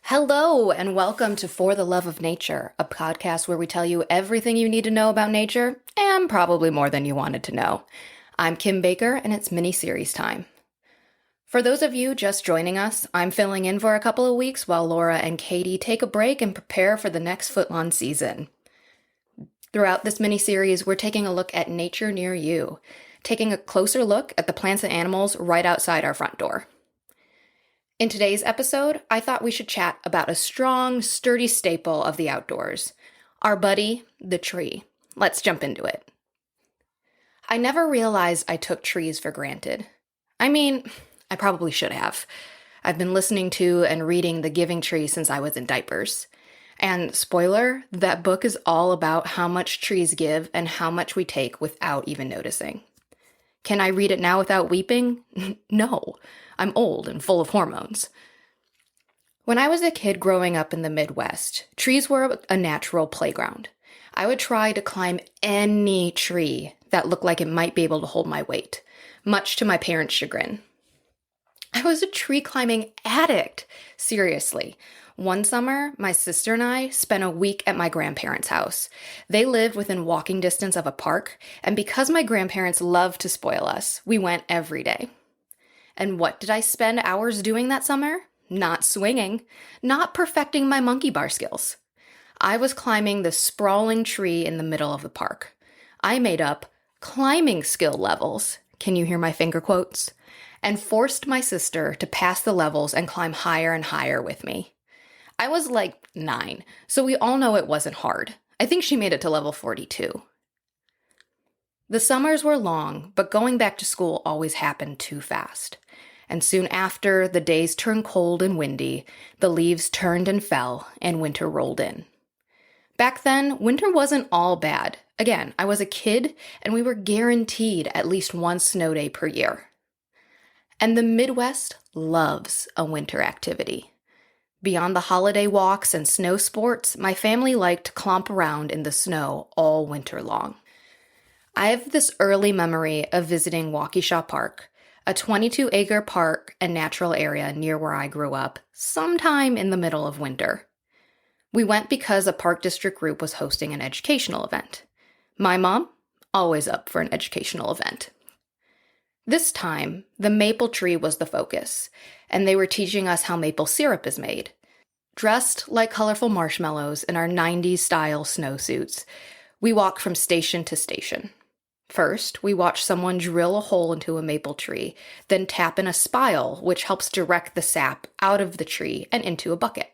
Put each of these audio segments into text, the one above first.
Hello, and welcome to For the Love of Nature, a podcast where we tell you everything you need to know about nature, and probably more than you wanted to know. I'm Kim Baker, and it's mini-series time. For those of you just joining us, I'm filling in for a couple of weeks while Laura and Katie take a break and prepare for the next Footlong season. Throughout this mini-series, we're taking a look at nature near you, taking a closer look at the plants and animals right outside our front door. In today's episode, I thought we should chat about a strong, sturdy staple of the outdoors, our buddy, the tree. Let's jump into it. I never realized I took trees for granted. I mean, I probably should have. I've been listening to and reading The Giving Tree since I was in diapers. And spoiler, that book is all about how much trees give and how much we take without even noticing. Can I read it now without weeping? No. I'm old and full of hormones. When I was a kid growing up in the Midwest, trees were a natural playground. I would try to climb any tree that looked like it might be able to hold my weight, much to my parents' chagrin. I was a tree climbing addict, seriously. One summer, my sister and I spent a week at my grandparents' house. They lived within walking distance of a park, and because my grandparents loved to spoil us, we went every day. And what did I spend hours doing that summer? Not swinging, not perfecting my monkey bar skills. I was climbing the sprawling tree in the middle of the park. I made up climbing skill levels, can you hear my finger quotes? And forced my sister to pass the levels and climb higher and higher with me. I was like 9, so we all know it wasn't hard. I think she made it to level 42. The summers were long, but going back to school always happened too fast. And soon after, the days turned cold and windy, the leaves turned and fell, and winter rolled in. Back then, winter wasn't all bad. Again, I was a kid, and we were guaranteed at least one snow day per year. And the Midwest loves a winter activity. Beyond the holiday walks and snow sports, my family liked to clomp around in the snow all winter long. I have this early memory of visiting Waukesha Park, a 22-acre park and natural area near where I grew up, sometime in the middle of winter. We went because a park district group was hosting an educational event. My mom, always up for an educational event. This time, the maple tree was the focus, and they were teaching us how maple syrup is made. Dressed like colorful marshmallows in our 90s-style snowsuits, we walked from station to station. First, we watch someone drill a hole into a maple tree, then tap in a spile, which helps direct the sap out of the tree and into a bucket.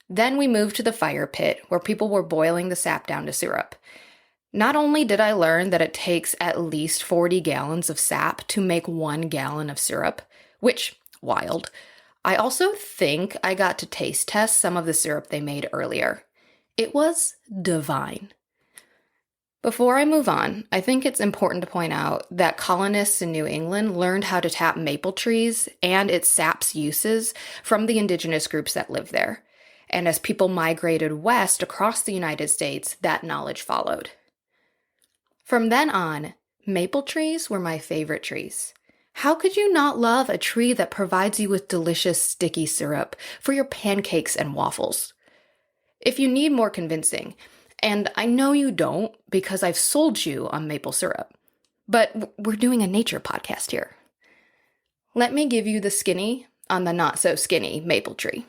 Then we moved to the fire pit, where people were boiling the sap down to syrup. Not only did I learn that it takes at least 40 gallons of sap to make 1 gallon of syrup, which, wild, I also think I got to taste test some of the syrup they made earlier. It was divine. Before I move on, I think it's important to point out that colonists in New England learned how to tap maple trees and its sap's uses from the indigenous groups that lived there. And as people migrated west across the United States, that knowledge followed. From then on, maple trees were my favorite trees. How could you not love a tree that provides you with delicious sticky syrup for your pancakes and waffles? If you need more convincing, and I know you don't because I've sold you on maple syrup, but we're doing a nature podcast here. Let me give you the skinny on the not-so-skinny maple tree.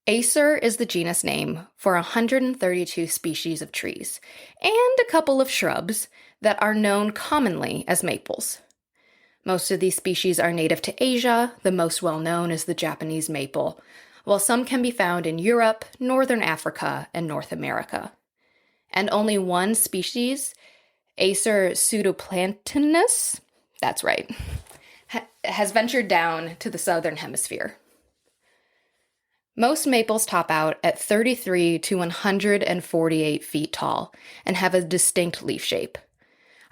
Acer is the genus name for 132 species of trees, and a couple of shrubs that are known commonly as maples. Most of these species are native to Asia. The most well-known is the Japanese maple, while some can be found in Europe, Northern Africa, and North America. And only one species, Acer pseudoplantanus, that's right, has ventured down to the southern hemisphere. Most maples top out at 33 to 148 feet tall and have a distinct leaf shape.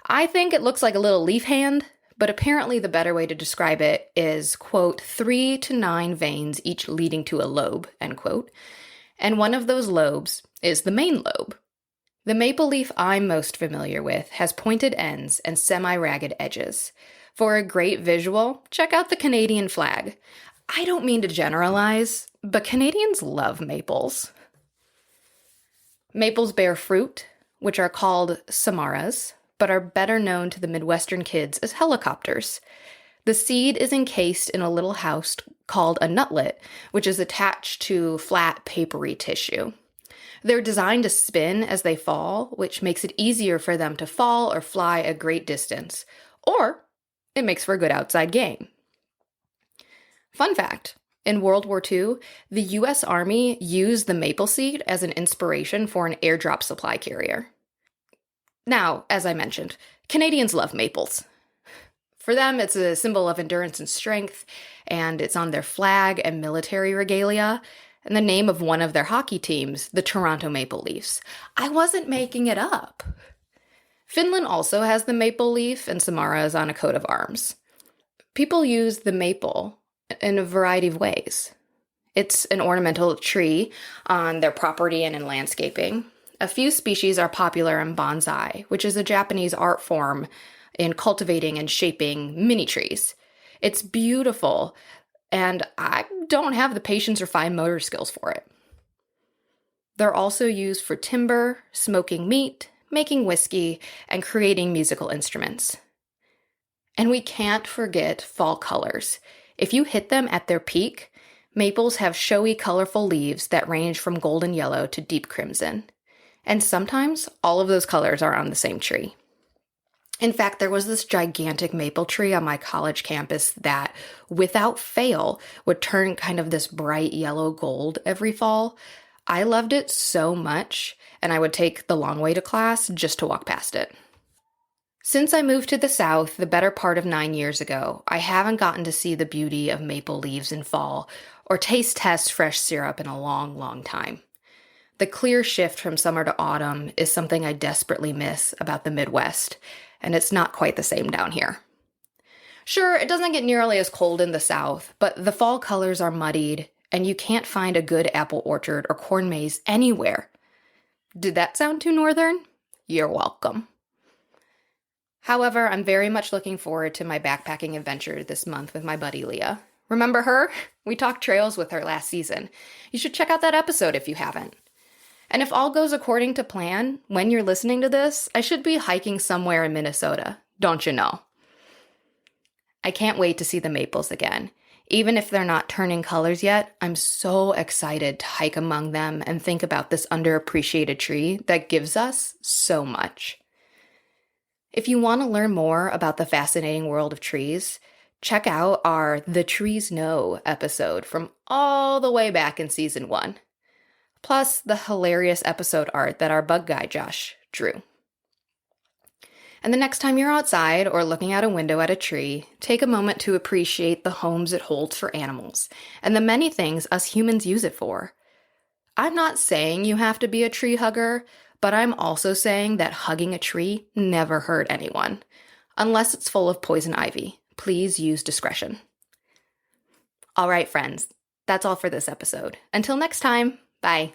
I think it looks like a little leaf hand, but apparently the better way to describe it is, quote, 3 to 9 veins each leading to a lobe, end quote, and one of those lobes is the main lobe. The maple leaf I'm most familiar with has pointed ends and semi-ragged edges. For a great visual, check out the Canadian flag. I don't mean to generalize, but Canadians love maples. Maples bear fruit, which are called samaras, but are better known to the Midwestern kids as helicopters. The seed is encased in a little house called a nutlet, which is attached to flat, papery tissue. They're designed to spin as they fall, which makes it easier for them to fall or fly a great distance, or it makes for a good outside game. Fun fact, in World War II, the U.S. Army used the maple seed as an inspiration for an airdrop supply carrier. Now, as I mentioned, Canadians love maples. For them, it's a symbol of endurance and strength, and it's on their flag and military regalia, and the name of one of their hockey teams, the Toronto Maple Leafs. I wasn't making it up. Finland also has the maple leaf and samaras on a coat of arms. People use the maple in a variety of ways. It's an ornamental tree on their property and in landscaping. A few species are popular in bonsai, which is a Japanese art form in cultivating and shaping mini trees. It's beautiful, and I don't have the patience or fine motor skills for it. They're also used for timber, smoking meat, making whiskey, and creating musical instruments. And we can't forget fall colors. If you hit them at their peak, maples have showy, colorful leaves that range from golden yellow to deep crimson. And sometimes all of those colors are on the same tree. In fact, there was this gigantic maple tree on my college campus that, without fail, would turn kind of this bright yellow gold every fall. I loved it so much, and I would take the long way to class just to walk past it. Since I moved to the South the better part of 9 years ago, I haven't gotten to see the beauty of maple leaves in fall or test fresh syrup in a long, long time. The clear shift from summer to autumn is something I desperately miss about the Midwest, and it's not quite the same down here. Sure, it doesn't get nearly as cold in the South, but the fall colors are muddied, and you can't find a good apple orchard or corn maze anywhere. Did that sound too northern? You're welcome. However, I'm very much looking forward to my backpacking adventure this month with my buddy Leah. Remember her? We talked trails with her last season. You should check out that episode if you haven't. And if all goes according to plan, when you're listening to this, I should be hiking somewhere in Minnesota, don't you know? I can't wait to see the maples again. Even if they're not turning colors yet, I'm so excited to hike among them and think about this underappreciated tree that gives us so much. If you want to learn more about the fascinating world of trees, check out our The Trees Know episode from all the way back in season 1. Plus the hilarious episode art that our bug guy Josh drew. And the next time you're outside or looking out a window at a tree, take a moment to appreciate the homes it holds for animals and the many things us humans use it for. I'm not saying you have to be a tree hugger, but I'm also saying that hugging a tree never hurt anyone. Unless it's full of poison ivy. Please use discretion. All right, friends, that's all for this episode. Until next time. Bye.